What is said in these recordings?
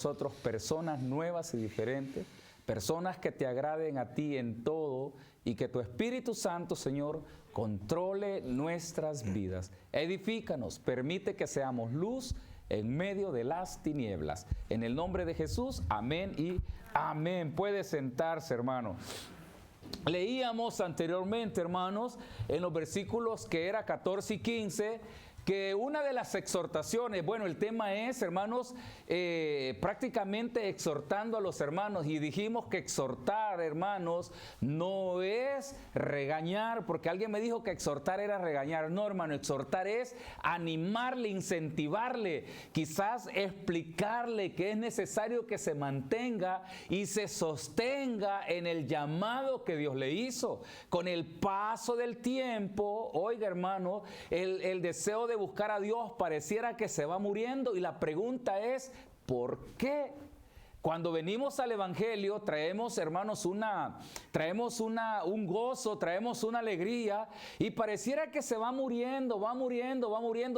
nosotros personas nuevas y diferentes, personas que te agraden a ti en todo y que tu Espíritu Santo, Señor, controle nuestras vidas. Edifícanos, permite que seamos luz en medio de las tinieblas. En el nombre de Jesús, amén y amén. Puede sentarse, hermano. Leíamos anteriormente, hermanos, en los versículos que era 14 y 15, que una de las exhortaciones, bueno, el tema es, hermanos, prácticamente exhortando a los hermanos, y dijimos que exhortar, hermanos, no es regañar, porque alguien me dijo que exhortar era regañar. No, hermano, exhortar es animarle, incentivarle, quizás explicarle que es necesario que se mantenga y se sostenga en el llamado que Dios le hizo. Con el paso del tiempo, oiga, hermano, el deseo de buscar a Dios pareciera que se va muriendo, y la pregunta es, ¿por qué? Cuando venimos al Evangelio traemos, hermanos, un gozo, traemos una alegría, y pareciera que se va muriendo,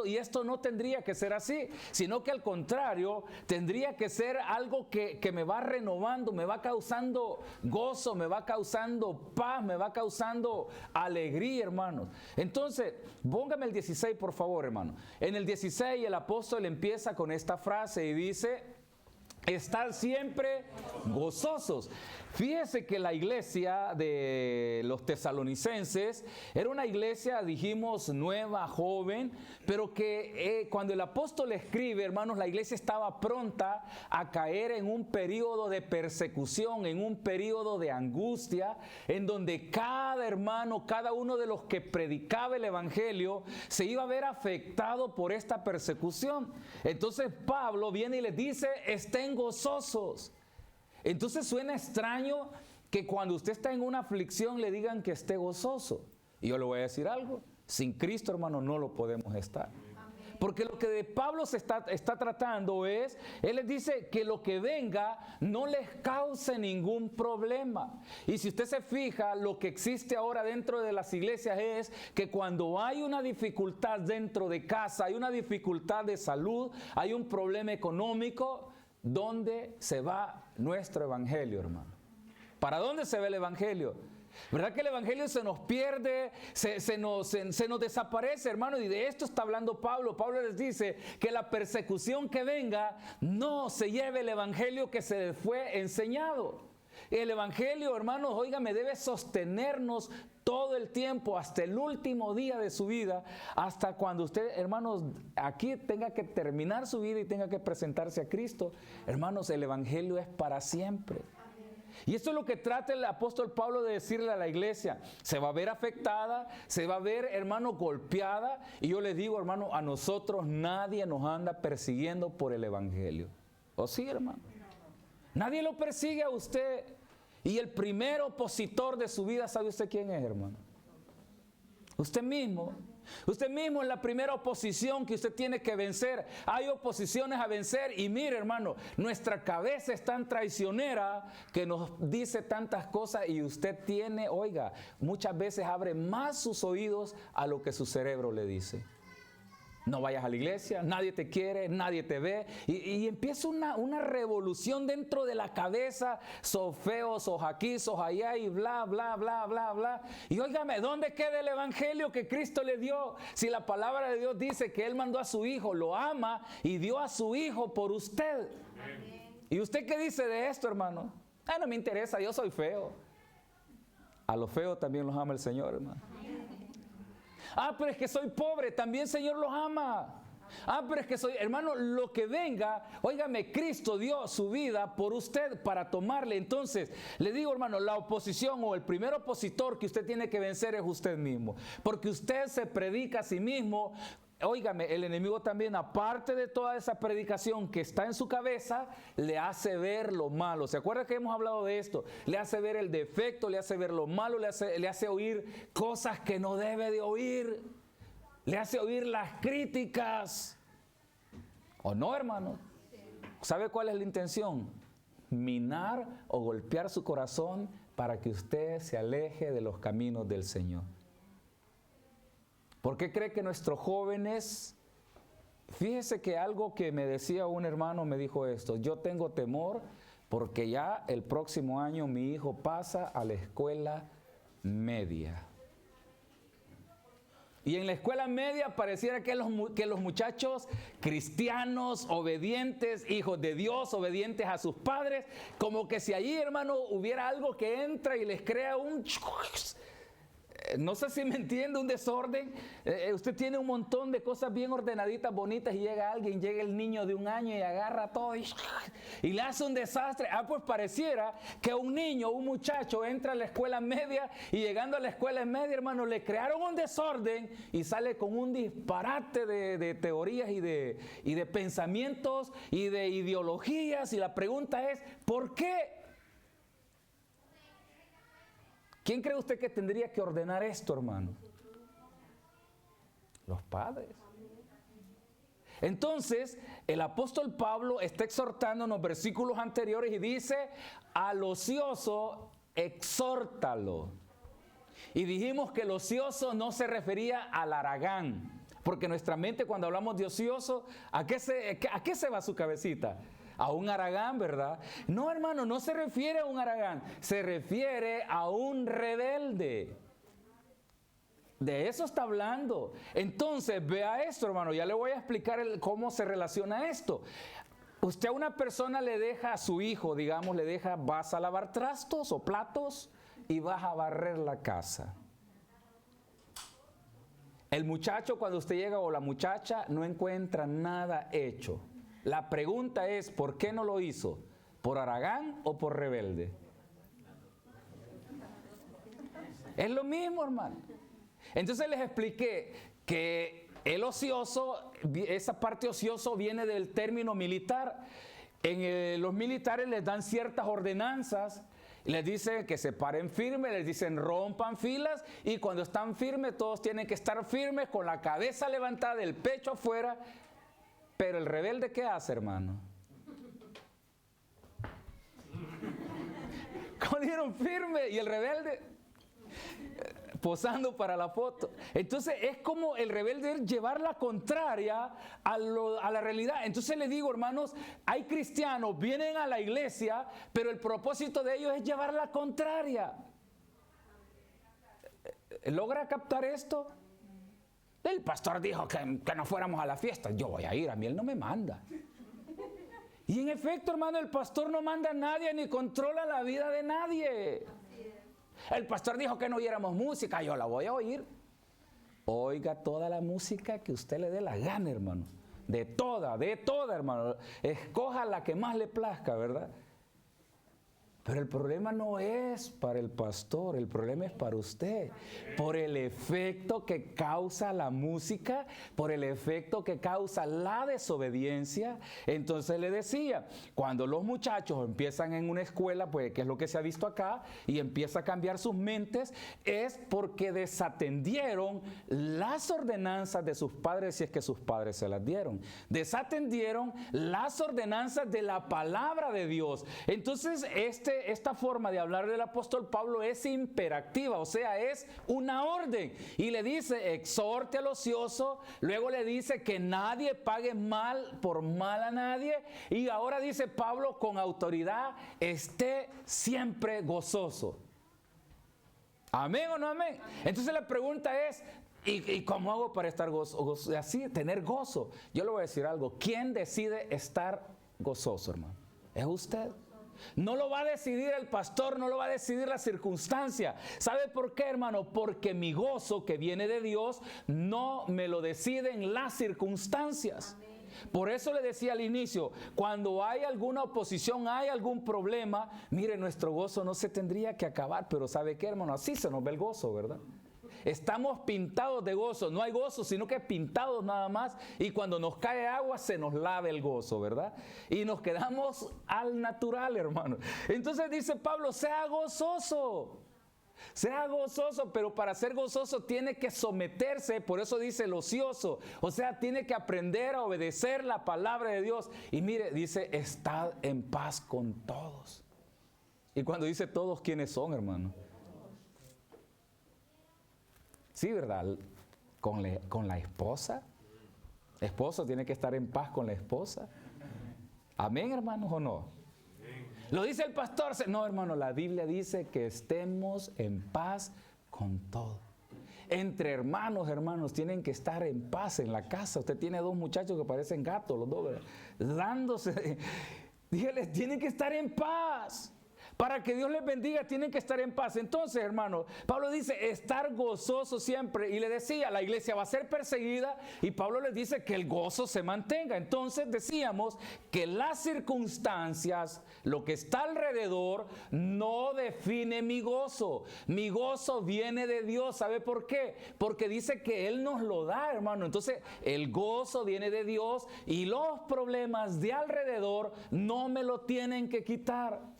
y esto no tendría que ser así, sino que al contrario, tendría que ser algo que me va renovando, me va causando gozo, me va causando paz, me va causando alegría, hermanos. Entonces, póngame el 16, por favor, hermano. En el 16 el apóstol empieza con esta frase y dice: estar siempre gozosos. Fíjese que la iglesia de los tesalonicenses era una iglesia, dijimos, nueva, joven, pero que cuando el apóstol escribe, hermanos, la iglesia estaba pronta a caer en un periodo de persecución, en un periodo de angustia, en donde cada hermano, cada uno de los que predicaba el evangelio, se iba a ver afectado por esta persecución. Entonces Pablo viene y les dice: estén gozosos. Entonces suena extraño que cuando usted está en una aflicción le digan que esté gozoso. Y yo le voy a decir algo: sin Cristo, hermano, no lo podemos estar. Porque lo que de Pablo se está tratando es, él les dice que lo que venga no les cause ningún problema. Y si usted se fija, lo que existe ahora dentro de las iglesias es que cuando hay una dificultad dentro de casa, hay una dificultad de salud, hay un problema económico, ¿dónde se va nuestro evangelio, hermano? ¿Para dónde se va el evangelio? ¿Verdad que el evangelio se nos pierde, se nos desaparece, hermano? Y de esto está hablando Pablo. Pablo les dice que la persecución que venga no se lleve el evangelio que se les fue enseñado. El evangelio, hermanos, óigame, debe sostenernos todo el tiempo, hasta el último día de su vida, hasta cuando usted, hermanos, aquí tenga que terminar su vida y tenga que presentarse a Cristo. Hermanos, el evangelio es para siempre. Y esto es lo que trata el apóstol Pablo de decirle a la iglesia. Se va a ver afectada, se va a ver, hermano, golpeada. Y yo les digo, hermano, a nosotros nadie nos anda persiguiendo por el evangelio. ¿O sí, hermano? Nadie lo persigue a usted. Y el primer opositor de su vida, ¿sabe usted quién es, hermano? Usted mismo. Usted mismo es la primera oposición que usted tiene que vencer. Hay oposiciones a vencer, y mire, hermano, nuestra cabeza es tan traicionera que nos dice tantas cosas, y usted tiene, oiga, muchas veces abre más sus oídos a lo que su cerebro le dice. No vayas a la iglesia, nadie te quiere, nadie te ve, y empieza una revolución dentro de la cabeza. Sos feo, sos aquí, sos allá, y bla, bla, bla, bla, bla. Y óigame, ¿dónde queda el evangelio que Cristo le dio? Si la palabra de Dios dice que Él mandó a su Hijo, lo ama y dio a su Hijo por usted. Amén. ¿Y usted qué dice de esto, hermano? No me interesa, yo soy feo. A los feos también los ama el Señor, hermano. Pero es que soy pobre, también el Señor los ama. Pero es que soy, hermano, lo que venga, óigame, Cristo dio su vida por usted para tomarle. Entonces, le digo, hermano, la oposición o el primer opositor que usted tiene que vencer es usted mismo. Porque usted se predica a sí mismo. Óigame, el enemigo también, aparte de toda esa predicación que está en su cabeza, le hace ver lo malo. ¿Se acuerda que hemos hablado de esto? Le hace ver el defecto, le hace ver lo malo, le hace oír cosas que no debe de oír. Le hace oír las críticas. ¿O no, hermano? ¿Sabe cuál es la intención? Minar o golpear su corazón para que usted se aleje de los caminos del Señor. ¿Por qué cree que nuestros jóvenes fíjese que algo que me decía un hermano me dijo esto: yo tengo temor porque ya el próximo año mi hijo pasa a la escuela media. Y en la escuela media pareciera que los muchachos cristianos, obedientes, hijos de Dios, obedientes a sus padres, como que si allí, hermano, hubiera algo que entra y les crea un... No sé si me entiende, un desorden. Usted tiene un montón de cosas bien ordenaditas, bonitas, y llega el niño de 1 año y agarra todo y le hace un desastre. Pues pareciera que un niño, un muchacho entra a la escuela media y llegando a la escuela media, hermano, le crearon un desorden y sale con un disparate de teorías y de pensamientos y de ideologías. Y la pregunta es, ¿por qué? ¿Quién cree usted que tendría que ordenar esto, hermano? Los padres. Entonces, el apóstol Pablo está exhortando en los versículos anteriores y dice: al ocioso, exhórtalo. Y dijimos que el ocioso no se refería al haragán, porque nuestra mente, cuando hablamos de ocioso, ¿a qué se va su cabecita? A un haragán, ¿verdad? No, hermano, no se refiere a un haragán, se refiere a un rebelde. De eso está hablando. Entonces, vea esto, hermano, ya le voy a explicar cómo se relaciona esto. Usted a una persona le deja a su hijo, digamos, le deja: vas a lavar trastos o platos y vas a barrer la casa. El muchacho, cuando usted llega, o la muchacha, no encuentra nada hecho. La pregunta es, ¿por qué no lo hizo? ¿Por haragán o por rebelde? Es lo mismo, hermano. Entonces les expliqué que el ocioso, esa parte ocioso viene del término militar. Los militares les dan ciertas ordenanzas, les dicen que se paren firmes, les dicen rompan filas, y cuando están firmes todos tienen que estar firmes con la cabeza levantada, el pecho afuera. Pero el rebelde, ¿qué hace, hermano? ¿Cómo dijeron firme? Y el rebelde posando para la foto. Entonces es como el rebelde llevar la contraria a la realidad. Entonces les digo, hermanos, hay cristianos, vienen a la iglesia, pero el propósito de ellos es llevar la contraria. ¿Logra captar esto? El pastor dijo que no fuéramos a la fiesta. Yo voy a ir, a mí él no me manda. Y en efecto, hermano, el pastor no manda a nadie ni controla la vida de nadie. El pastor dijo que no oyéramos música. Yo la voy a oír. Oiga toda la música que usted le dé la gana, hermano. De toda, hermano. Escoja la que más le plazca, ¿verdad? Pero el problema no es para el pastor, el problema es para usted. Por el efecto que causa la música, por el efecto que causa la desobediencia. Entonces le decía, cuando los muchachos empiezan en una escuela, pues que es lo que se ha visto acá, y empieza a cambiar sus mentes, es porque desatendieron las ordenanzas de sus padres, si es que sus padres se las dieron. Desatendieron las ordenanzas de la palabra de Dios. Entonces esta forma de hablar del apóstol Pablo es imperativa, o sea, es una orden. Y le dice, exhorte al ocioso, luego le dice que nadie pague mal por mal a nadie, y ahora dice Pablo con autoridad, esté siempre gozoso. ¿Amén o no amén? Entonces la pregunta es, ¿y cómo hago para estar gozoso? Así, tener gozo. Yo le voy a decir algo, ¿quién decide estar gozoso, hermano? Es usted. No lo va a decidir el pastor, no lo va a decidir la circunstancia. ¿Sabe por qué, hermano? Porque mi gozo que viene de Dios no me lo deciden las circunstancias. Por eso le decía al inicio, cuando hay alguna oposición, hay algún problema, mire, nuestro gozo no se tendría que acabar, pero ¿sabe qué, hermano? Así se nos ve el gozo, ¿verdad? Estamos pintados de gozo, no hay gozo, sino que pintados nada más, y cuando nos cae agua se nos lava el gozo, ¿verdad? Y nos quedamos al natural, hermano. Entonces dice Pablo, sea gozoso, pero para ser gozoso tiene que someterse, por eso dice el ocioso, o sea, tiene que aprender a obedecer la palabra de Dios. Y mire, dice, estad en paz con todos. Y cuando dice todos, ¿quiénes son, hermano? Sí, ¿verdad? Con la esposa, Esposo tiene que estar en paz con la esposa. Amén, hermanos, ¿o no? Lo dice el pastor. No, hermano, la Biblia dice que estemos en paz con todo. Entre hermanos, tienen que estar en paz en la casa. Usted tiene dos muchachos que parecen gatos, los dos, ¿verdad? Dándose. Dígales, tienen que estar en paz. Para que Dios les bendiga, tienen que estar en paz. Entonces, hermano, Pablo dice, estar gozoso siempre. Y le decía, la iglesia va a ser perseguida. Y Pablo les dice que el gozo se mantenga. Entonces decíamos que las circunstancias, lo que está alrededor, no define mi gozo. Mi gozo viene de Dios. ¿Sabe por qué? Porque dice que Él nos lo da, hermano. Entonces, el gozo viene de Dios. Y los problemas de alrededor no me lo tienen que quitar.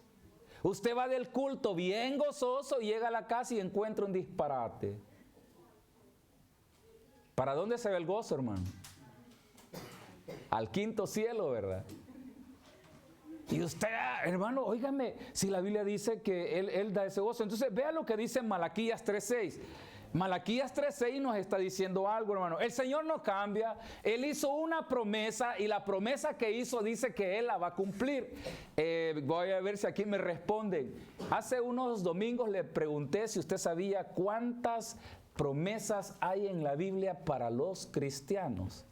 Usted va del culto bien gozoso y llega a la casa y encuentra un disparate. ¿Para dónde se ve el gozo, hermano? Al quinto cielo, ¿verdad? Y usted, hermano, óigame, si la Biblia dice que Él da ese gozo. Entonces, vea lo que dice en Malaquías 3:6. Malaquías 3:6 nos está diciendo algo, hermano. El Señor no cambia. Él hizo una promesa y la promesa que hizo dice que Él la va a cumplir. Voy a ver si aquí me responden. Hace unos domingos le pregunté si usted sabía cuántas promesas hay en la Biblia para los cristianos.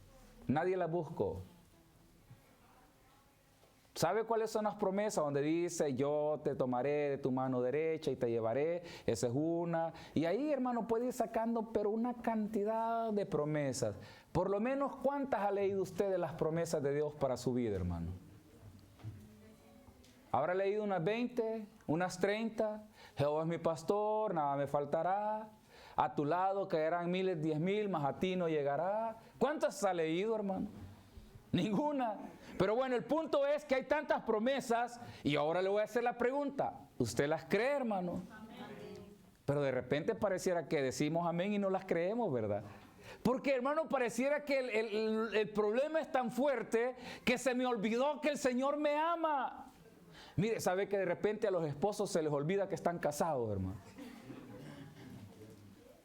Nadie las buscó. ¿Sabe cuáles son las promesas? Donde dice, yo te tomaré de tu mano derecha y te llevaré. Esa es una. Y ahí, hermano, puede ir sacando, pero una cantidad de promesas. Por lo menos, ¿cuántas ha leído usted de las promesas de Dios para su vida, hermano? ¿Habrá leído unas 20, unas 30? Jehová es mi pastor, nada me faltará. A tu lado caerán miles, 10,000, mas a ti no llegará. ¿Cuántas ha leído, hermano? Ninguna. Pero bueno, el punto es que hay tantas promesas y ahora le voy a hacer la pregunta. ¿Usted las cree, hermano? Amén. Pero de repente pareciera que decimos amén y no las creemos, ¿verdad? Porque, hermano, pareciera que el problema es tan fuerte que se me olvidó que el Señor me ama. Mire, ¿sabe que de repente a los esposos se les olvida que están casados, hermano?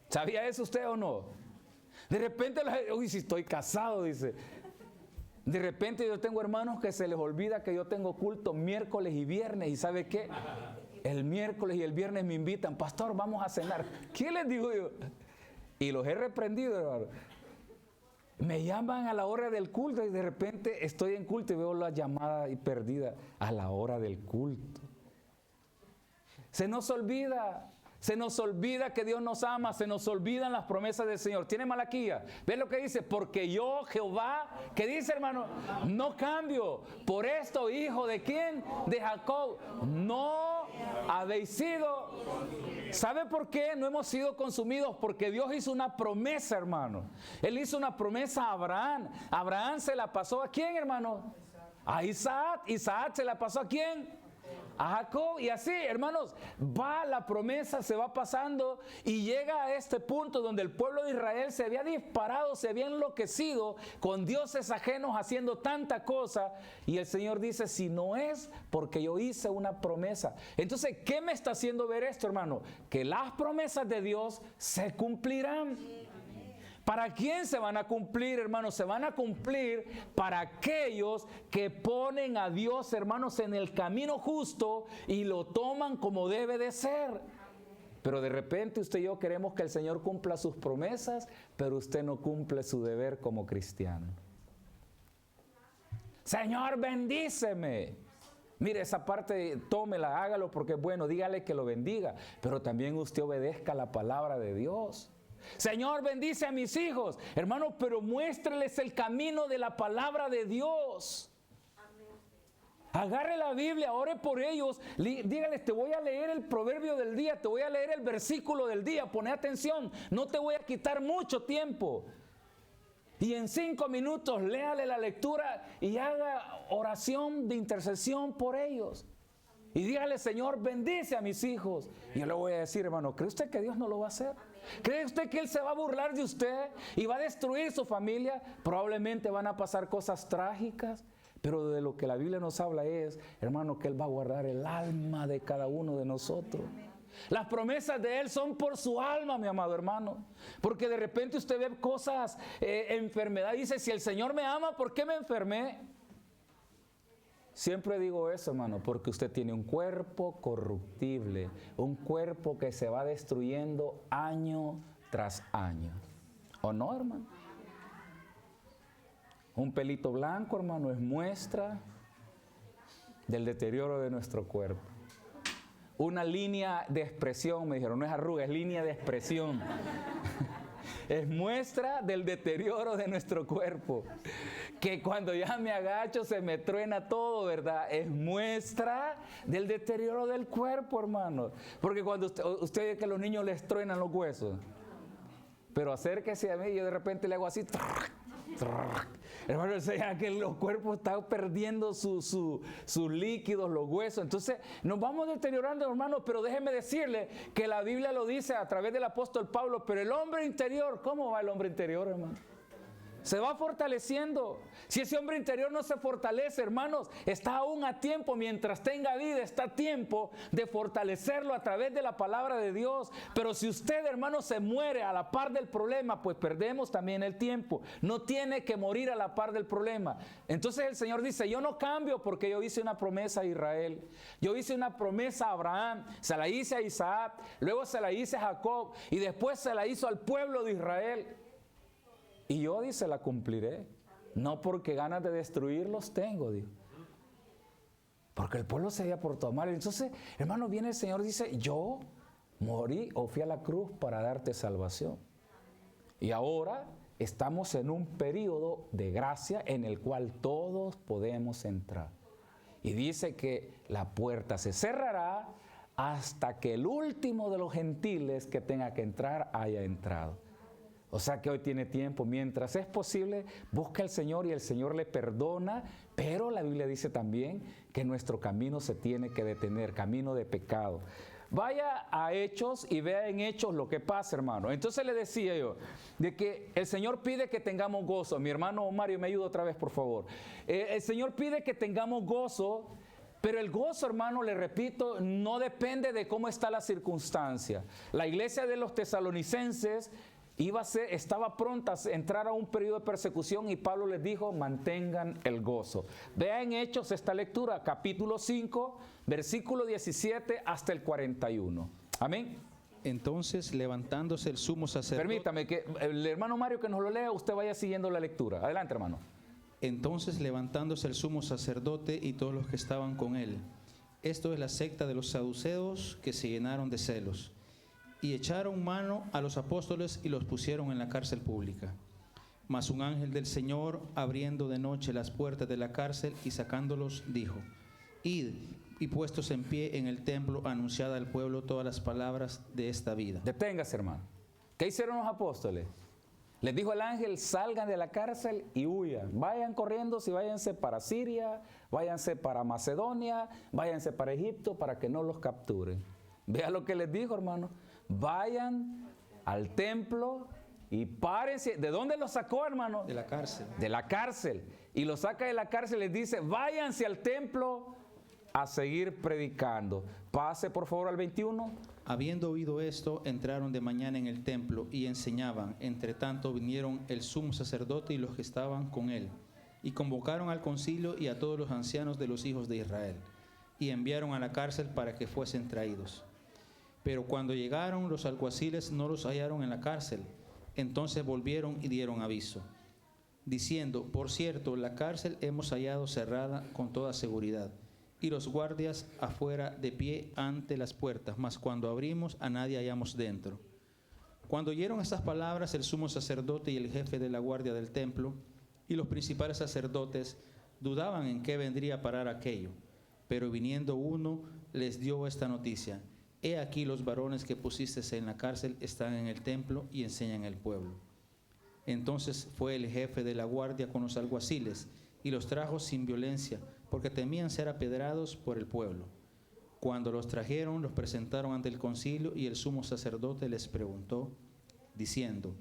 ¿Sabía eso usted o no? De repente, uy, si estoy casado, dice. De repente yo tengo hermanos que se les olvida que yo tengo culto miércoles y viernes. ¿Y sabe qué? El miércoles y el viernes me invitan, pastor, vamos a cenar. ¿Qué les digo yo? Y los he reprendido, hermano. Me llaman a la hora del culto y de repente estoy en culto y veo la llamada y perdida a la hora del culto. Se nos olvida. Se nos olvida que Dios nos ama, se nos olvidan las promesas del Señor. Tiene Malaquías. ¿Ve lo que dice? Porque yo, Jehová, ¿qué dice, hermano? No cambio. Por esto, hijo de ¿quién? De Jacob. No habéis sido. ¿Sabe por qué no hemos sido consumidos? Porque Dios hizo una promesa, hermano. Él hizo una promesa a Abraham. Abraham se la pasó ¿a quién, hermano? A Isaac. Isaac se la pasó ¿a quién? A Jacob. Y así, hermanos, va la promesa, se va pasando y llega a este punto donde el pueblo de Israel se había disparado, se había enloquecido con dioses ajenos haciendo tanta cosa. Y el Señor dice, si no es porque yo hice una promesa. Entonces, ¿qué me está haciendo ver esto, hermano? Que las promesas de Dios se cumplirán. ¿Para quién se van a cumplir, hermanos? Se van a cumplir para aquellos que ponen a Dios, hermanos, en el camino justo y lo toman como debe de ser. Pero de repente usted y yo queremos que el Señor cumpla sus promesas, pero usted no cumple su deber como cristiano. Señor, bendíceme. Mire, esa parte, tómela, hágalo porque es bueno, dígale que lo bendiga, pero también usted obedezca la palabra de Dios. Señor, bendice a mis hijos, hermano, pero muéstreles el camino de la palabra de Dios. Agarre la Biblia, ore por ellos, dígales, te voy a leer el proverbio del día, te voy a leer el versículo del día, pone atención, no te voy a quitar mucho tiempo. Y en 5 minutos léale la lectura y haga oración de intercesión por ellos. Y dígale, Señor, bendice a mis hijos. Y yo le voy a decir, hermano, ¿cree usted que Dios no lo va a hacer? ¿Cree usted que Él se va a burlar de usted y va a destruir su familia? Probablemente van a pasar cosas trágicas, pero de lo que la Biblia nos habla es, hermano, que Él va a guardar el alma de cada uno de nosotros. Las promesas de Él son por su alma, mi amado hermano. Porque de repente usted ve cosas, enfermedad, y dice, si el Señor me ama, ¿por qué me enfermé? Siempre digo eso, hermano, porque usted tiene un cuerpo corruptible, un cuerpo que se va destruyendo año tras año. ¿O no, hermano? Un pelito blanco, hermano, es muestra del deterioro de nuestro cuerpo. Una línea de expresión, me dijeron, no es arruga, es línea de expresión. Es muestra del deterioro de nuestro cuerpo. Que cuando ya me agacho se me truena todo, ¿verdad? Es muestra del deterioro del cuerpo, hermano. Porque cuando usted ve que a los niños les truenan los huesos. Pero acérquese a mí y yo de repente le hago así. Hermano, o sea, que los cuerpos están perdiendo sus líquidos, los huesos. Entonces nos vamos deteriorando, hermano, pero déjeme decirle que la Biblia lo dice a través del apóstol Pablo, pero el hombre interior, ¿cómo va el hombre interior, hermano? Se va fortaleciendo. Si ese hombre interior no se fortalece, hermanos, está aún a tiempo, mientras tenga vida, está a tiempo de fortalecerlo a través de la palabra de Dios. Pero si usted, hermano, se muere a la par del problema, pues perdemos también el tiempo. No tiene que morir a la par del problema. Entonces el Señor dice, yo no cambio porque yo hice una promesa a Israel. Yo hice una promesa a Abraham, se la hice a Isaac, luego se la hice a Jacob y después se la hizo al pueblo de Israel. Y yo, dice, la cumpliré. No porque ganas de destruirlos tengo, Dios. Porque el pueblo se había portado mal. Entonces, hermano, viene el Señor y dice, yo morí o fui a la cruz para darte salvación. Y ahora estamos en un periodo de gracia en el cual todos podemos entrar. Y dice que la puerta se cerrará hasta que el último de los gentiles que tenga que entrar haya entrado. O sea que hoy tiene tiempo, mientras es posible, busca al Señor y el Señor le perdona, pero la Biblia dice también que nuestro camino se tiene que detener, camino de pecado. Vaya a Hechos y vea en Hechos lo que pasa, hermano. Entonces le decía yo, de que el Señor pide que tengamos gozo. Mi hermano Mario, me ayuda otra vez, por favor. El Señor pide que tengamos gozo, pero el gozo, hermano, le repito, no depende de cómo está la circunstancia. La iglesia de los tesalonicenses estaba pronta a entrar a un periodo de persecución y Pablo les dijo, mantengan el gozo. Vea en Hechos esta lectura, capítulo 5, versículo 17 hasta el 41. Amén. Entonces, levantándose el sumo sacerdote... Permítame que el hermano Mario que nos lo lea, usted vaya siguiendo la lectura. Adelante, hermano. Entonces, levantándose el sumo sacerdote y todos los que estaban con él. Esto es la secta de los saduceos que se llenaron de celos. Y echaron mano a los apóstoles y los pusieron en la cárcel pública. Mas un ángel del Señor, abriendo de noche las puertas de la cárcel y sacándolos, dijo, id, y puestos en pie en el templo, anunciad al pueblo todas las palabras de esta vida. Deténgase, hermano. ¿Qué hicieron los apóstoles? Les dijo el ángel, salgan de la cárcel y huyan. Vayan corriendo, si váyanse para Siria, váyanse para Macedonia, váyanse para Egipto, para que no los capturen. Vea lo que les dijo, hermano. Vayan al templo y párense. ¿De dónde los sacó, hermano? De la cárcel. De la cárcel. Y los saca de la cárcel y les dice, váyanse al templo a seguir predicando. Pase por favor al 21. Habiendo oído esto, entraron de mañana en el templo y enseñaban. Entre tanto vinieron el sumo sacerdote y los que estaban con él. Y convocaron al concilio y a todos los ancianos de los hijos de Israel. Y enviaron a la cárcel para que fuesen traídos. Pero cuando llegaron los alguaciles no los hallaron en la cárcel. Entonces volvieron y dieron aviso, diciendo, por cierto, la cárcel hemos hallado cerrada con toda seguridad, y los guardias afuera de pie ante las puertas, mas cuando abrimos a nadie hallamos dentro. Cuando oyeron estas palabras, el sumo sacerdote y el jefe de la guardia del templo y los principales sacerdotes dudaban en qué vendría a parar aquello. Pero viniendo uno, les dio esta noticia: he aquí los varones que pusiste en la cárcel están en el templo y enseñan al pueblo. Entonces fue el jefe de la guardia con los alguaciles y los trajo sin violencia, porque temían ser apedrados por el pueblo. Cuando los trajeron, los presentaron ante el concilio y el sumo sacerdote les preguntó, diciendo,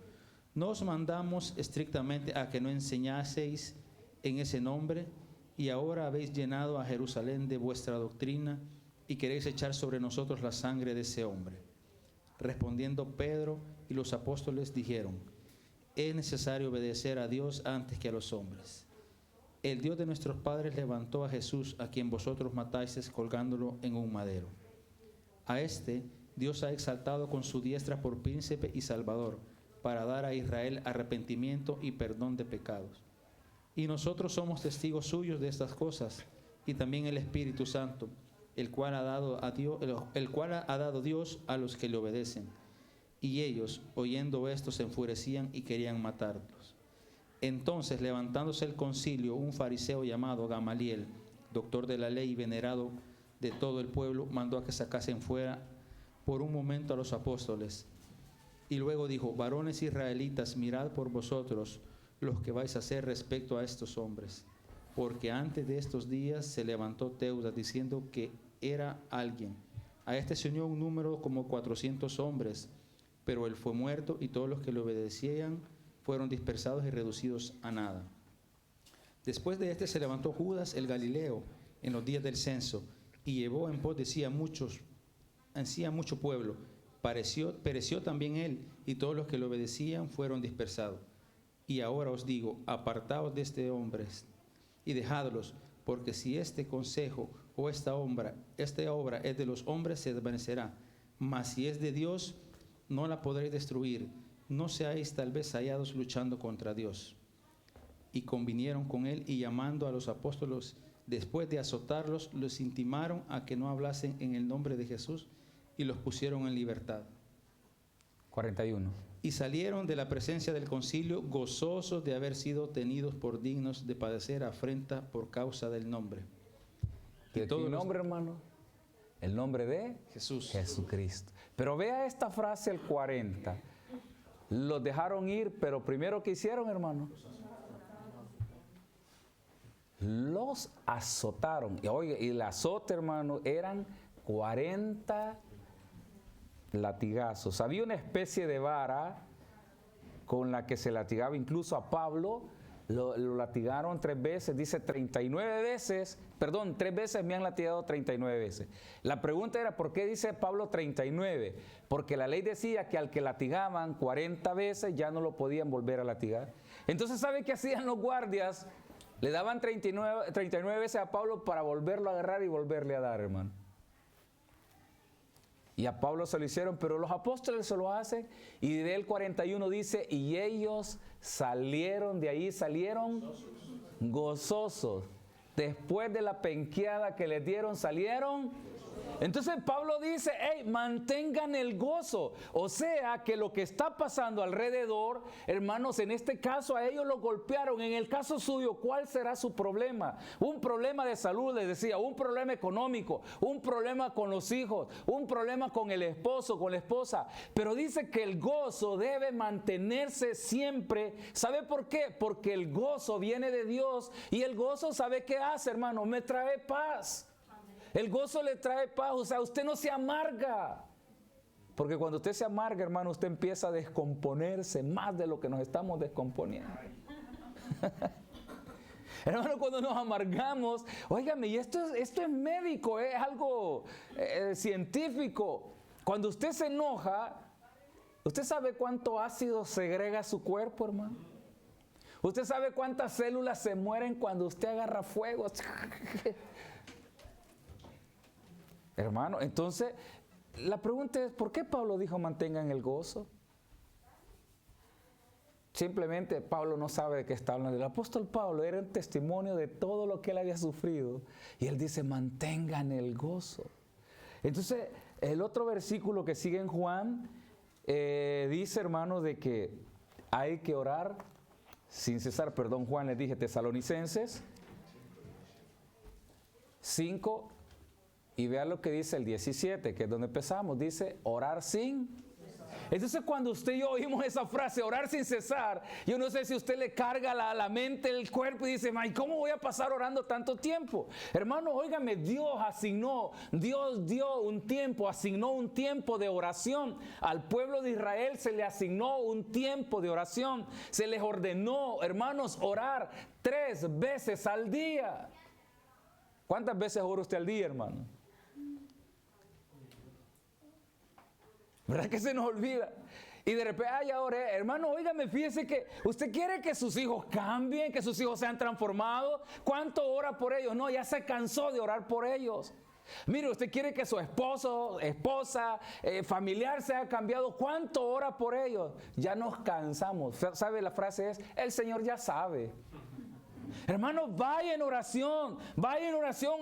¿no os mandamos estrictamente a que no enseñaseis en ese nombre? Y ahora habéis llenado a Jerusalén de vuestra doctrina y queréis echar sobre nosotros la sangre de ese hombre? Respondiendo Pedro y los apóstoles dijeron: es necesario obedecer a Dios antes que a los hombres. El Dios de nuestros padres levantó a Jesús, a quien vosotros matáis colgándolo en un madero. A este Dios ha exaltado con su diestra por príncipe y salvador, para dar a Israel arrepentimiento y perdón de pecados. Y nosotros somos testigos suyos de estas cosas, y también el Espíritu Santo, el cual ha dado Dios a los que le obedecen. Y ellos, oyendo esto, se enfurecían y querían matarlos. Entonces, levantándose el concilio, un fariseo llamado Gamaliel, doctor de la ley y venerado de todo el pueblo, mandó a que sacasen fuera por un momento a los apóstoles. Y luego dijo: varones israelitas, mirad por vosotros los que vais a hacer respecto a estos hombres. Porque antes de estos días se levantó Teudas diciendo que era alguien. A este se unió un número como 400 hombres, pero él fue muerto y todos los que le obedecían fueron dispersados y reducidos a nada. Después de este se levantó Judas el Galileo en los días del censo y llevó en pos de sí a mucho pueblo. Pereció también él, y todos los que le obedecían fueron dispersados. Y ahora os digo: apartaos de este hombre y dejadlos, porque si este consejo o esta obra es de los hombres, se desvanecerá, mas si es de Dios, no la podréis destruir. No seáis tal vez hallados luchando contra Dios. Y convinieron con él, y llamando a los apóstoles, después de azotarlos, los intimaron a que no hablasen en el nombre de Jesús, y los pusieron en libertad. 41. Y salieron de la presencia del concilio gozosos de haber sido tenidos por dignos de padecer afrenta por causa del nombre. ¿De qué nombre, hermano? El nombre de Jesús. Jesucristo. Pero vea esta frase, el 40. Los dejaron ir, pero primero, ¿qué hicieron, hermano? Los azotaron. Y oye, y el azote, hermano, eran 40 latigazos. Había una especie de vara con la que se latigaba incluso a Pablo. Lo latigaron 3 veces, dice 39 veces, 3 veces me han latigado 39 veces. La pregunta era: ¿por qué dice Pablo 39? Porque la ley decía que al que latigaban 40 veces ya no lo podían volver a latigar. Entonces, ¿sabe qué hacían los guardias? Le daban 39 veces a Pablo para volverlo a agarrar y volverle a dar, hermano. Y a Pablo se lo hicieron, pero los apóstoles se lo hacen. Y del 41 dice: y ellos salieron de ahí, salieron gozosos. Después de la penqueada que les dieron, salieron. Entonces Pablo dice: hey, mantengan el gozo. O sea que lo que está pasando alrededor, hermanos, en este caso a ellos los golpearon. En el caso suyo, ¿cuál será su problema? Un problema de salud, les decía, un problema económico, un problema con los hijos, un problema con el esposo, con la esposa. Pero dice que el gozo debe mantenerse siempre. ¿Sabe por qué? Porque el gozo viene de Dios, y el gozo, ¿sabe qué hace, hermano? Me trae paz. El gozo le trae paz, o sea, usted no se amarga. Porque cuando usted se amarga, hermano, usted empieza a descomponerse más de lo que nos estamos descomponiendo. Hermano, cuando nos amargamos, óigame, y esto es médico, es algo científico. Cuando usted se enoja, ¿usted sabe cuánto ácido segrega su cuerpo, hermano? ¿Usted sabe cuántas células se mueren cuando usted agarra fuego? Hermano, entonces, la pregunta es: ¿por qué Pablo dijo mantengan el gozo? Simplemente Pablo no sabe de qué está hablando. El apóstol Pablo era un testimonio de todo lo que él había sufrido. Y él dice: mantengan el gozo. Entonces, el otro versículo que sigue en Juan, dice, hermano, de que hay que orar sin cesar. Perdón, Juan, les dije Tesalonicenses 5. Y vea lo que dice el 17, que es donde empezamos. Dice: orar sin. Entonces, cuando usted y yo oímos esa frase, orar sin cesar, yo no sé si usted le carga la mente, el cuerpo, y dice: ay, ¿cómo voy a pasar orando tanto tiempo? Hermano, óigame, Dios dio un tiempo, asignó un tiempo de oración. Al pueblo de Israel se le asignó un tiempo de oración. Se les ordenó, hermanos, orar 3 veces al día. ¿Cuántas veces ora usted al día, hermano? ¿Verdad que se nos olvida? Y de repente, ay, ahora, hermano, óigame, fíjese que usted quiere que sus hijos cambien, que sus hijos sean transformados. ¿Cuánto ora por ellos? No, ya se cansó de orar por ellos. Mire, usted quiere que su esposo, esposa, familiar sea cambiado. ¿Cuánto ora por ellos? Ya nos cansamos. ¿Sabe? La frase es, el Señor ya sabe. Hermano, vaya en oración,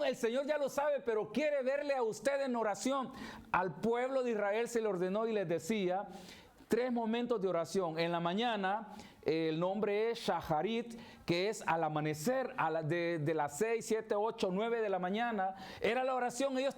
el Señor ya lo sabe, pero quiere verle a usted en oración. Al pueblo de Israel se le ordenó y les decía 3 momentos de oración. En la mañana, el nombre es Shaharit, que es al amanecer, de las 6, 7, 8, 9 de la mañana. Era la oración. Ellos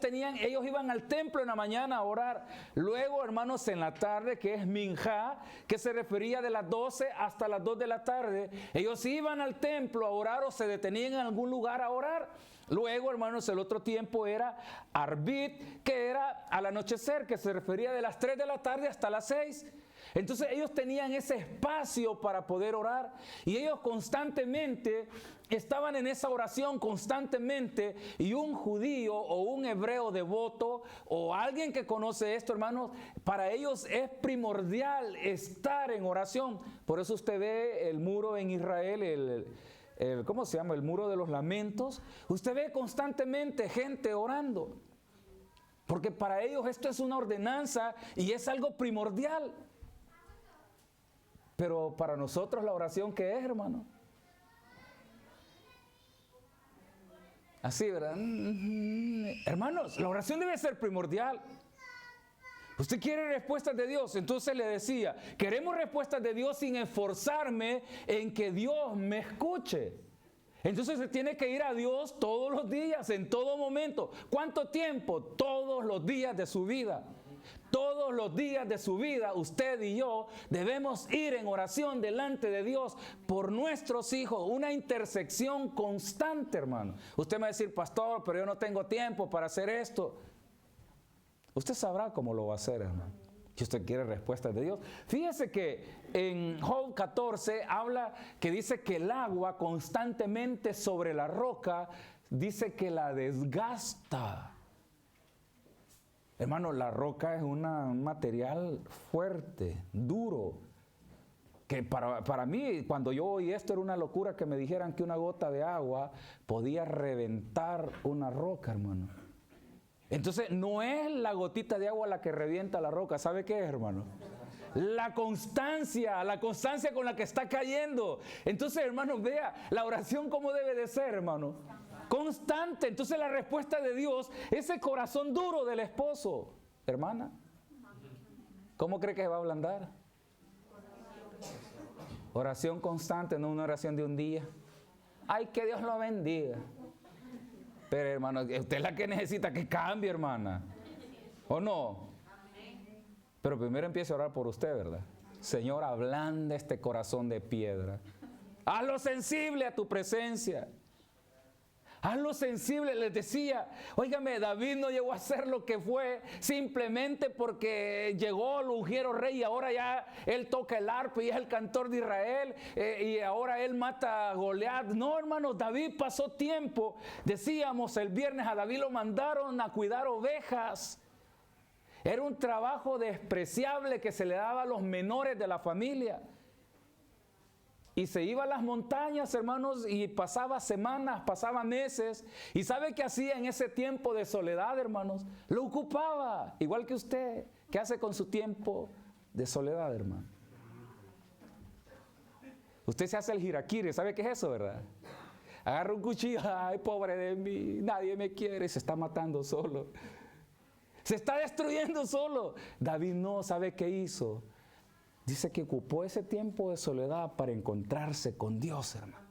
iban al templo en la mañana a orar. Luego, hermanos, en la tarde, que es Minjá, que se refería de las 12 hasta las 2 de la tarde. Ellos iban al templo a orar o se detenían en algún lugar a orar. Luego, hermanos, el otro tiempo era Arbit, que era al anochecer, que se refería de las 3 de la tarde hasta las 6. Entonces ellos tenían ese espacio para poder orar y ellos constantemente estaban en esa oración constantemente, y un judío o un hebreo devoto o alguien que conoce esto, hermanos, para ellos es primordial estar en oración. Por eso usted ve el muro en Israel, ¿cómo se llama? El muro de los lamentos. Usted ve constantemente gente orando, porque para ellos esto es una ordenanza y es algo primordial. Pero para nosotros la oración, ¿qué es, hermano? Así, ¿verdad? Hermanos, la oración debe ser primordial. Usted quiere respuestas de Dios. Entonces le decía, queremos respuestas de Dios sin esforzarme en que Dios me escuche. Entonces se tiene que ir a Dios todos los días, en todo momento. ¿Cuánto tiempo? Todos los días de su vida. Todos los días de su vida, usted y yo debemos ir en oración delante de Dios por nuestros hijos. Una intersección constante, hermano. Usted me va a decir, pastor, pero yo no tengo tiempo para hacer esto. Usted sabrá cómo lo va a hacer, hermano, si usted quiere respuestas de Dios. Fíjese que en Job 14 habla que dice que el agua constantemente sobre la roca, dice que la desgasta. Hermano, la roca es un material fuerte, duro, que para mí, cuando yo oí esto, era una locura que me dijeran que una gota de agua podía reventar una roca, hermano. Entonces, no es la gotita de agua la que revienta la roca. ¿Sabe qué es, hermano? La constancia con la que está cayendo. Entonces, hermano, vea, la oración cómo debe de ser, hermano. Constante. Entonces la respuesta de Dios, ese corazón duro del esposo, hermana, ¿cómo cree que se va a ablandar? Oración constante, no una oración de un día. Ay, que Dios lo bendiga. Pero, hermano, usted es la que necesita que cambie, hermana, ¿o no? Pero primero empiece a orar por usted, ¿verdad? Señor, ablanda este corazón de piedra. Hazlo sensible a tu presencia. Hazlo sensible. Les decía, óigame, David no llegó a ser lo que fue simplemente porque llegó, lo ungieron rey y ahora ya él toca el arpa y es el cantor de Israel, y ahora él mata a Goliat. No, hermanos, David pasó tiempo. Decíamos el viernes, a David lo mandaron a cuidar ovejas. Era un trabajo despreciable que se le daba a los menores de la familia. Y se iba a las montañas, hermanos, y pasaba semanas, pasaba meses. ¿Y sabe qué hacía en ese tiempo de soledad, hermanos? Lo ocupaba, igual que usted. ¿Qué hace con su tiempo de soledad, hermano? Usted se hace el jiraquiri, ¿sabe qué es eso, verdad? Agarra un cuchillo, ay, pobre de mí, nadie me quiere, se está matando solo. Se está destruyendo solo. David no, ¿sabe qué hizo? Dice que ocupó ese tiempo de soledad para encontrarse con Dios, hermano.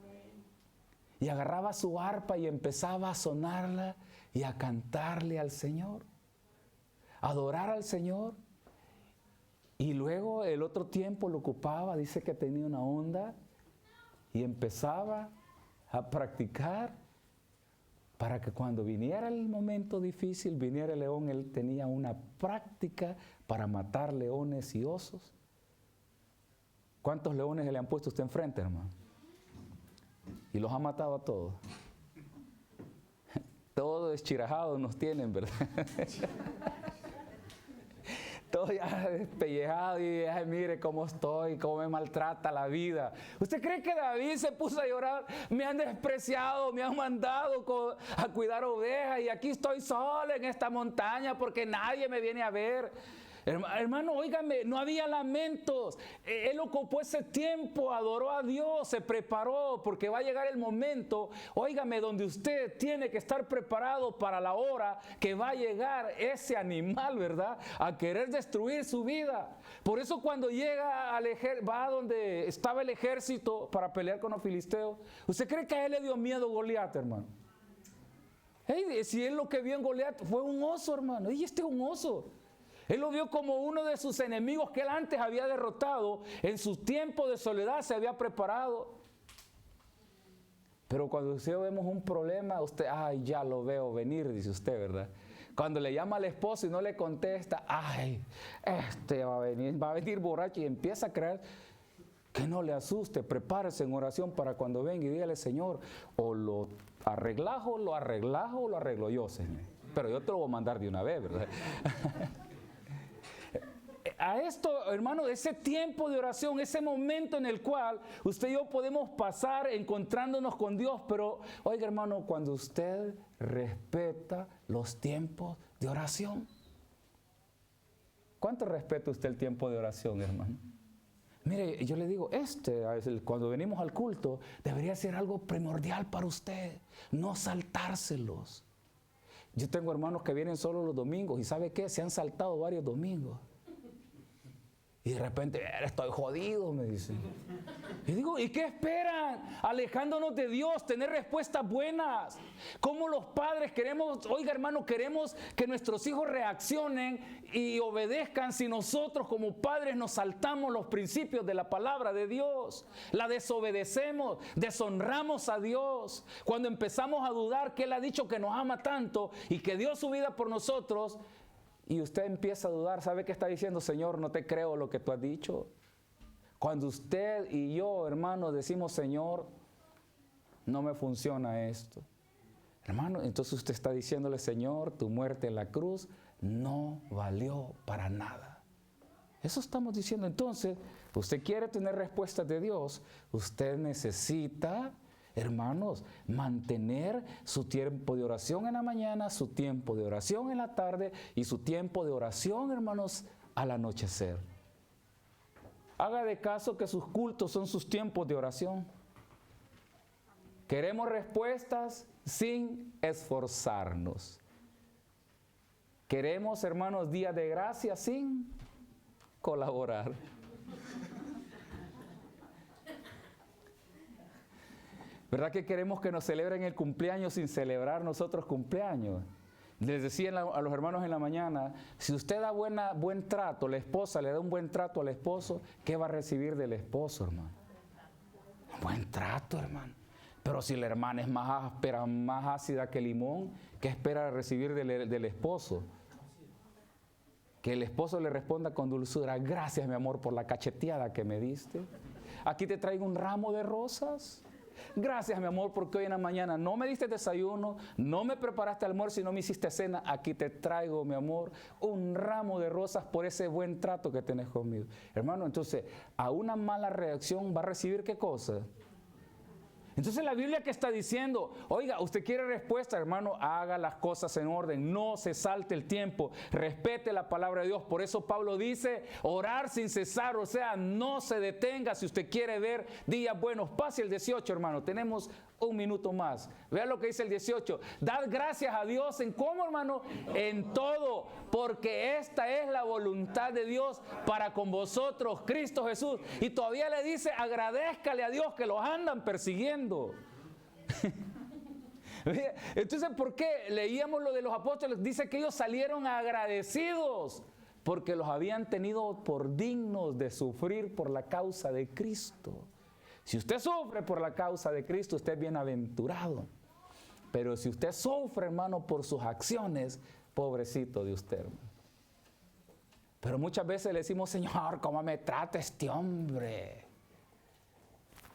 Y agarraba su arpa y empezaba a sonarla y a cantarle al Señor, a adorar al Señor. Y luego el otro tiempo lo ocupaba, dice que tenía una onda y empezaba a practicar para que cuando viniera el momento difícil, viniera el león, él tenía una práctica para matar leones y osos. ¿Cuántos leones le han puesto usted enfrente, hermano? Y los ha matado a todos. Todos deschirajados nos tienen, ¿verdad? todo ya despellejado y ay, mire cómo estoy, cómo me maltrata la vida. ¿Usted cree que David se puso a llorar? Me han despreciado, me han mandado a cuidar ovejas y aquí estoy solo en esta montaña porque nadie me viene a ver. Hermano, óigame, no había lamentos. Él ocupó ese tiempo, adoró a Dios, se preparó, porque va a llegar el momento, óigame, donde usted tiene que estar preparado para la hora que va a llegar ese animal, ¿verdad? A querer destruir su vida. Por eso cuando llega va donde estaba el ejército para pelear con los filisteos, ¿usted cree que a él le dio miedo Goliat, hermano? Hey, si él lo que vio en Goliat fue un oso, hermano, y este es un oso. Él lo vio como uno de sus enemigos que él antes había derrotado. En su tiempo de soledad se había preparado. Pero cuando usted vemos un problema, usted, ay, ya lo veo venir, dice usted, ¿verdad? Cuando le llama al esposo y no le contesta, ay, este va a venir borracho y empieza a creer. Que no le asuste, prepárese en oración para cuando venga y dígale, Señor, o lo arreglas o lo arreglo yo, Señor. Pero yo te lo voy a mandar de una vez, ¿verdad? A esto, hermano, ese tiempo de oración, ese momento en el cual usted y yo podemos pasar encontrándonos con Dios, pero, oiga, hermano, cuando usted respeta los tiempos de oración. ¿Cuánto respeta usted el tiempo de oración, hermano? Mire, yo le digo, cuando venimos al culto, debería ser algo primordial para usted, no saltárselos. Yo tengo hermanos que vienen solo los domingos y ¿sabe qué? Se han saltado varios domingos. Y de repente, estoy jodido, me dicen. Y digo, ¿y qué esperan? Alejándonos de Dios, tener respuestas buenas. Como los padres queremos, oiga hermano, queremos que nuestros hijos reaccionen y obedezcan si nosotros como padres nos saltamos los principios de la palabra de Dios. La desobedecemos, deshonramos a Dios. Cuando empezamos a dudar que Él ha dicho que nos ama tanto y que dio su vida por nosotros, y usted empieza a dudar, ¿sabe qué está diciendo? Señor, no te creo lo que tú has dicho. Cuando usted y yo, hermano, decimos, Señor, no me funciona esto. Hermano, entonces usted está diciéndole, Señor, tu muerte en la cruz no valió para nada. Eso estamos diciendo. Entonces, usted quiere tener respuestas de Dios, usted necesita, hermanos, mantener su tiempo de oración en la mañana, su tiempo de oración en la tarde y su tiempo de oración, hermanos, al anochecer. Haga de caso que sus cultos son sus tiempos de oración. Queremos respuestas sin esforzarnos. Queremos, hermanos, días de gracia sin colaborar. ¿Verdad que queremos que nos celebren el cumpleaños sin celebrar nosotros cumpleaños? Les decía a los hermanos en la mañana, si usted da buen trato, la esposa le da un buen trato al esposo, ¿qué va a recibir del esposo, hermano? Buen trato, hermano. Pero si la hermana es más áspera, más ácida que limón, ¿qué espera recibir del esposo? Que el esposo le responda con dulzura, gracias mi amor por la cacheteada que me diste. Aquí te traigo un ramo de rosas. Gracias mi amor porque hoy en la mañana no me diste desayuno, no me preparaste almuerzo y no me hiciste cena. Aquí te traigo mi amor un ramo de rosas por ese buen trato que tenés conmigo. Hermano, entonces a una mala reacción va a recibir ¿qué cosa? Entonces la Biblia que está diciendo, oiga, usted quiere respuesta, hermano, haga las cosas en orden, no se salte el tiempo, respete la palabra de Dios. Por eso Pablo dice, orar sin cesar, o sea, no se detenga si usted quiere ver días buenos. Pase el 18, hermano, tenemos un minuto más. Vea lo que dice el 18, dad gracias a Dios en cómo, hermano, en todo, porque esta es la voluntad de Dios para con vosotros, Cristo Jesús. Y todavía le dice, agradézcale a Dios que los andan persiguiendo. Entonces, ¿por qué leíamos lo de los apóstoles? Dice que ellos salieron agradecidos porque los habían tenido por dignos de sufrir por la causa de Cristo. Si usted sufre por la causa de Cristo, usted es bienaventurado. Pero si usted sufre, hermano, por sus acciones, pobrecito de usted, hermano. Pero muchas veces le decimos, Señor, ¿cómo me trata este hombre?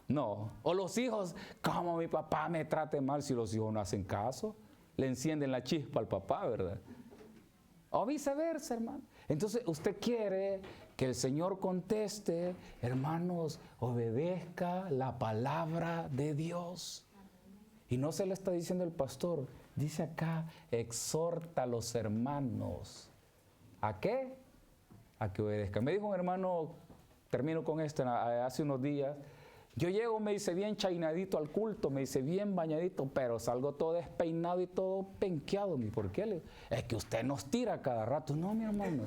No. O los hijos, ¿cómo mi papá me trate mal? Si los hijos no hacen caso, le encienden la chispa al papá, ¿verdad? O viceversa, hermano. Entonces usted quiere que el Señor conteste, hermanos, obedezca la palabra de Dios. Y no se le está diciendo el pastor, dice acá, exhorta a los hermanos. ¿A qué? A que obedezcan. Me dijo un hermano, termino con esto, hace unos días, yo llego, me dice, bien chainadito al culto, me dice, bien bañadito, pero salgo todo despeinado y todo penqueado. ¿Por qué? Es que usted nos tira cada rato. No, mi hermano.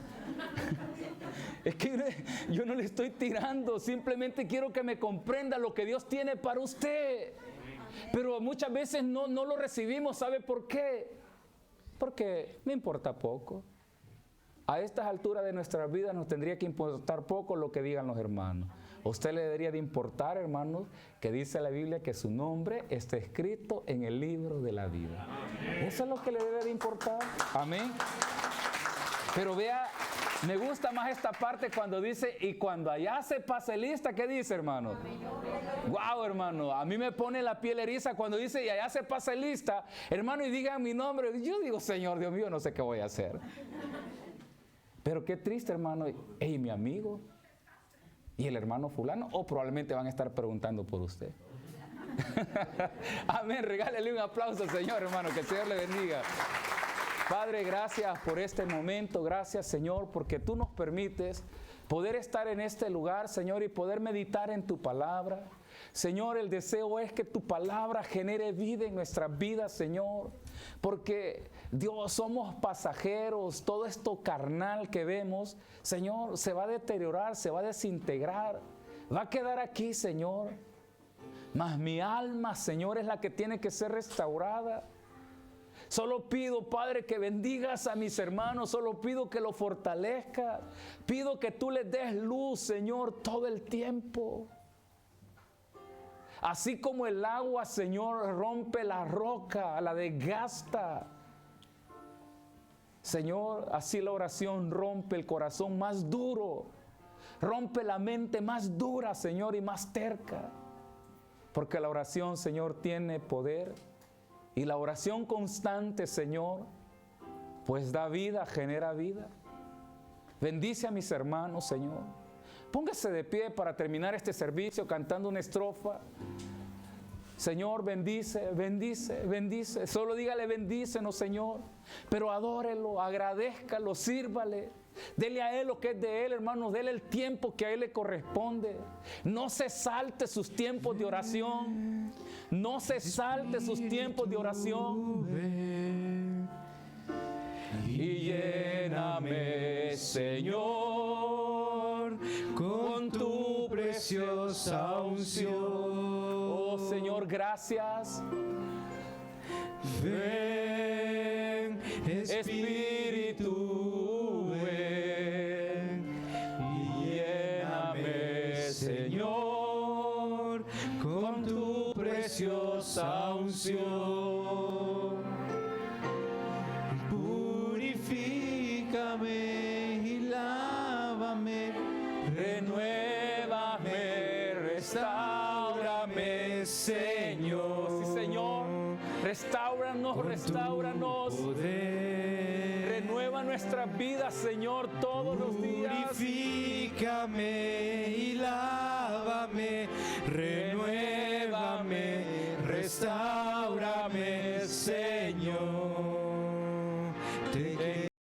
Es que yo no le estoy tirando, simplemente quiero que me comprenda lo que Dios tiene para usted. Pero muchas veces no lo recibimos. ¿Sabe por qué? Porque me importa poco. A estas alturas de nuestras vidas nos tendría que importar poco lo que digan los hermanos. A usted le debería de importar, hermanos, que dice la Biblia que su nombre está escrito en el libro de la vida. Eso es lo que le debe de importar. Amén. Pero vea, me gusta más esta parte cuando dice, y cuando allá se pase lista, ¿qué dice, hermano? Wow, hermano, a mí me pone la piel eriza cuando dice, y allá se pase lista, hermano, y digan mi nombre. Yo digo, Señor, Dios mío, no sé qué voy a hacer. Pero qué triste, hermano. ¿Y mi amigo? ¿Y el hermano fulano? O probablemente van a estar preguntando por usted. Amén, regálele un aplauso al Señor, hermano, que el Señor le bendiga. Padre, gracias por este momento, gracias, Señor, porque tú nos permites poder estar en este lugar, Señor, y poder meditar en tu palabra. Señor, el deseo es que tu palabra genere vida en nuestras vidas, Señor, porque Dios, somos pasajeros. Todo esto carnal que vemos, Señor, se va a deteriorar, se va a desintegrar, va a quedar aquí, Señor. Mas mi alma, Señor, es la que tiene que ser restaurada. Solo pido, Padre, que bendigas a mis hermanos, solo pido que los fortalezcas, pido que tú les des luz, Señor, todo el tiempo. Así como el agua, Señor, rompe la roca, la desgasta. Señor, así la oración rompe el corazón más duro, rompe la mente más dura, Señor, y más terca. Porque la oración, Señor, tiene poder. Y la oración constante, Señor, pues da vida, genera vida. Bendice a mis hermanos, Señor. Póngase de pie para terminar este servicio cantando una estrofa. Señor, bendice, bendice, bendice. Solo dígale bendícenos, Señor. Pero adórelo, agradézcalo, sírvale. Dele a Él lo que es de Él, hermanos. Dele el tiempo que a Él le corresponde. No se salte sus tiempos de oración. No se salte sus tiempos de oración. Y lléname, Señor, con tu preciosa unción. Oh, Señor, gracias. Ven, Espíritu, ven. Y lléname, Señor, con tu preciosa unción. Purifícame y lávame, renuévame, restáurame, Señor. Sí, Señor, restáuranos, restáuranos. Renueva nuestras vidas, Señor, todos los días. Purifícame